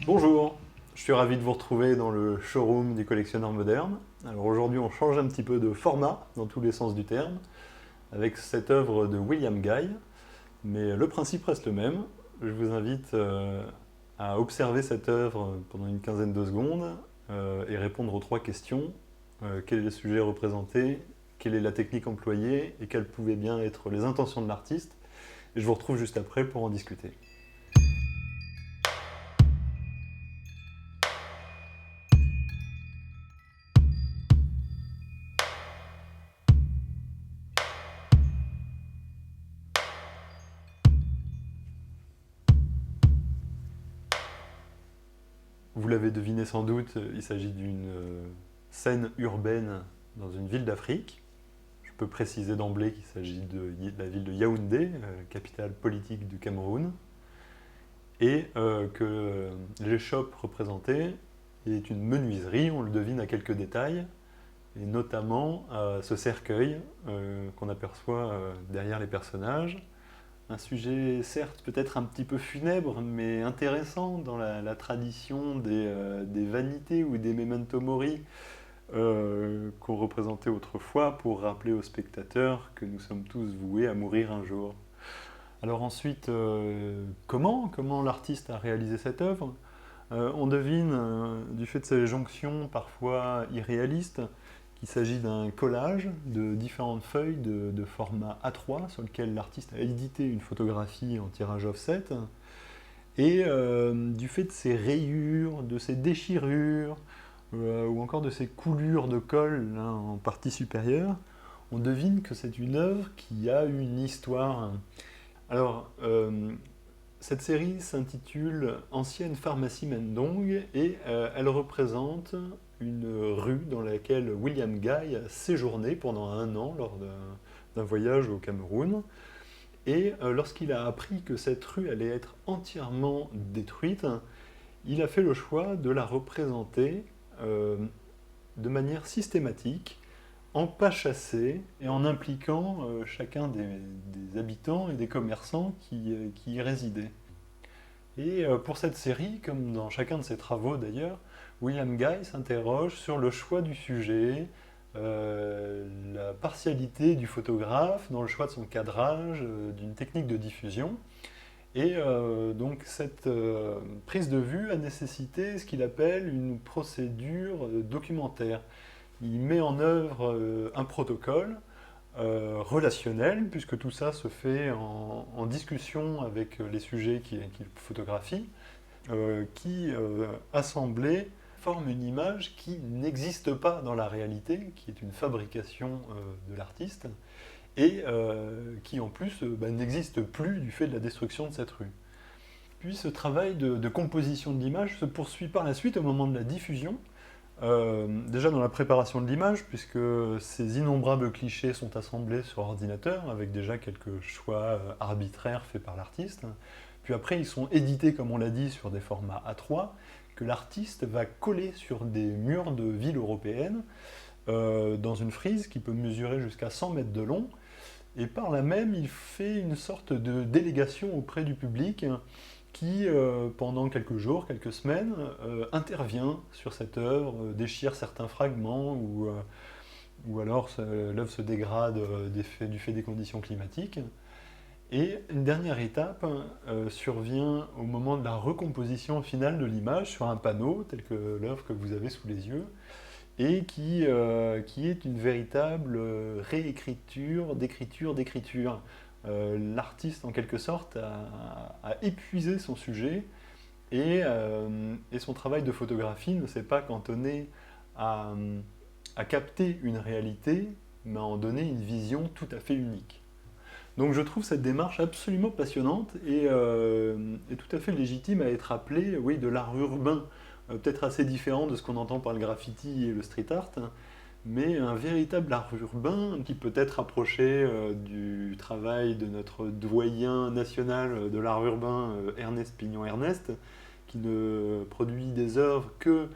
Bonjour, je suis ravi de vous retrouver dans le showroom du collectionneur moderne. Alors aujourd'hui on change un petit peu de format dans tous les sens du terme avec cette œuvre de William Guy, mais le principe reste le même. Je vous invite à observer cette œuvre pendant une quinzaine de secondes et répondre aux trois questions. Quel est le sujet représenté? Quelle est la technique employée? Et quelles pouvaient bien être les intentions de l'artiste? Et je vous retrouve juste après pour en discuter. Vous l'avez deviné sans doute, il s'agit d'une scène urbaine dans une ville d'Afrique. Je peux préciser d'emblée qu'il s'agit de la ville de Yaoundé, capitale politique du Cameroun, et que l'échoppe représentée est une menuiserie, on le devine à quelques détails, et notamment ce cercueil qu'on aperçoit derrière les personnages. Un sujet certes peut-être un petit peu funèbre, mais intéressant dans la tradition des vanités ou des memento mori qu'on représentait autrefois pour rappeler aux spectateurs que nous sommes tous voués à mourir un jour. Alors ensuite, comment l'artiste a réalisé cette œuvre? On devine, du fait de ces jonctions parfois irréalistes, qu'il s'agit d'un collage de différentes feuilles de format A3 sur lequel l'artiste a édité une photographie en tirage offset. Et du fait de ces rayures, de ces déchirures, ou encore de ces coulures de colle là, en partie supérieure, on devine que c'est une œuvre qui a une histoire. Alors, cette série s'intitule Ancienne pharmacie Mendong et elle représente une rue dans laquelle William Guy a séjourné pendant un an lors d'un voyage au Cameroun. Et lorsqu'il a appris que cette rue allait être entièrement détruite, il a fait le choix de la représenter de manière systématique, en pas chassé et en impliquant chacun des habitants et des commerçants qui y résidaient. Et pour cette série, comme dans chacun de ses travaux d'ailleurs, William Guy s'interroge sur le choix du sujet, la partialité du photographe dans le choix de son cadrage, d'une technique de diffusion. Et donc cette prise de vue a nécessité ce qu'il appelle une procédure documentaire. Il met en œuvre un protocole relationnel, puisque tout ça se fait en discussion avec les sujets qu'il photographie, qui, assemblés, forment une image qui n'existe pas dans la réalité, qui est une fabrication de l'artiste, et qui en plus n'existe plus du fait de la destruction de cette rue. Puis ce travail de composition de l'image se poursuit par la suite au moment de la diffusion, déjà dans la préparation de l'image, puisque ces innombrables clichés sont assemblés sur ordinateur, avec déjà quelques choix arbitraires faits par l'artiste. Puis après, ils sont édités, comme on l'a dit, sur des formats A3, que l'artiste va coller sur des murs de villes européennes, dans une frise qui peut mesurer jusqu'à 100 mètres de long, et par là même, il fait une sorte de délégation auprès du public qui, pendant quelques jours, quelques semaines, intervient sur cette œuvre, déchire certains fragments, ou alors l'œuvre se dégrade du fait des conditions climatiques. Et une dernière étape survient au moment de la recomposition finale de l'image sur un panneau, tel que l'œuvre que vous avez sous les yeux, et qui est une véritable réécriture, d'écriture. L'artiste, en quelque sorte, a épuisé son sujet et son travail de photographie ne s'est pas cantonné à, à capter une réalité, mais à en donner une vision tout à fait unique. Donc je trouve cette démarche absolument passionnante et tout à fait légitime à être appelée, oui, de l'art urbain, peut-être assez différent de ce qu'on entend par le graffiti et le street art, mais un véritable art urbain qui peut être approché du travail de notre doyen national de l'art urbain, Ernest Pignon-Ernest, qui ne produit des œuvres que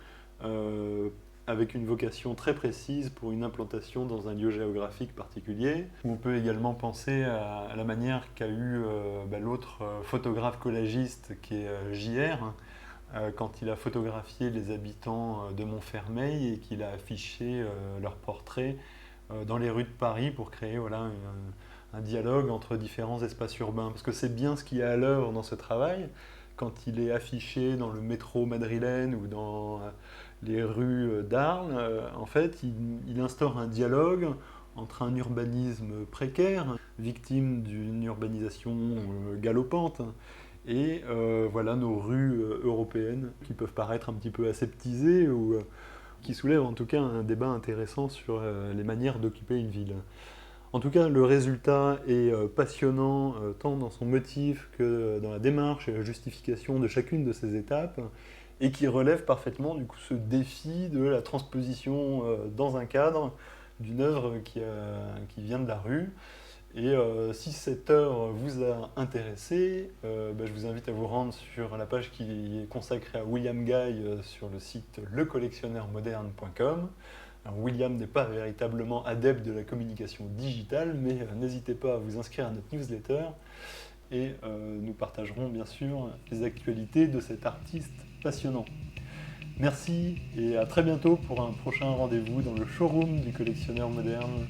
avec une vocation très précise pour une implantation dans un lieu géographique particulier. On peut également penser à la manière qu'a eu l'autre photographe collagiste qui est JR, quand il a photographié les habitants de Montfermeil et qu'il a affiché leurs portraits dans les rues de Paris pour créer voilà, un dialogue entre différents espaces urbains. Parce que c'est bien ce qui est à l'œuvre dans ce travail, quand il est affiché dans le métro madrilène ou dans les rues d'Arles, en fait, il instaure un dialogue entre un urbanisme précaire, victime d'une urbanisation galopante, et voilà nos rues européennes qui peuvent paraître un petit peu aseptisées ou qui soulèvent en tout cas un débat intéressant sur les manières d'occuper une ville. En tout cas, le résultat est passionnant tant dans son motif que dans la démarche et la justification de chacune de ces étapes et qui relève parfaitement du coup ce défi de la transposition dans un cadre d'une œuvre qui vient de la rue. Et si cette œuvre vous a intéressé, je vous invite à vous rendre sur la page qui est consacrée à William Guy sur le site lecollectionneurmoderne.com. Alors, William n'est pas véritablement adepte de la communication digitale, mais n'hésitez pas à vous inscrire à notre newsletter et nous partagerons bien sûr les actualités de cet artiste passionnant. Merci et à très bientôt pour un prochain rendez-vous dans le showroom du collectionneur moderne.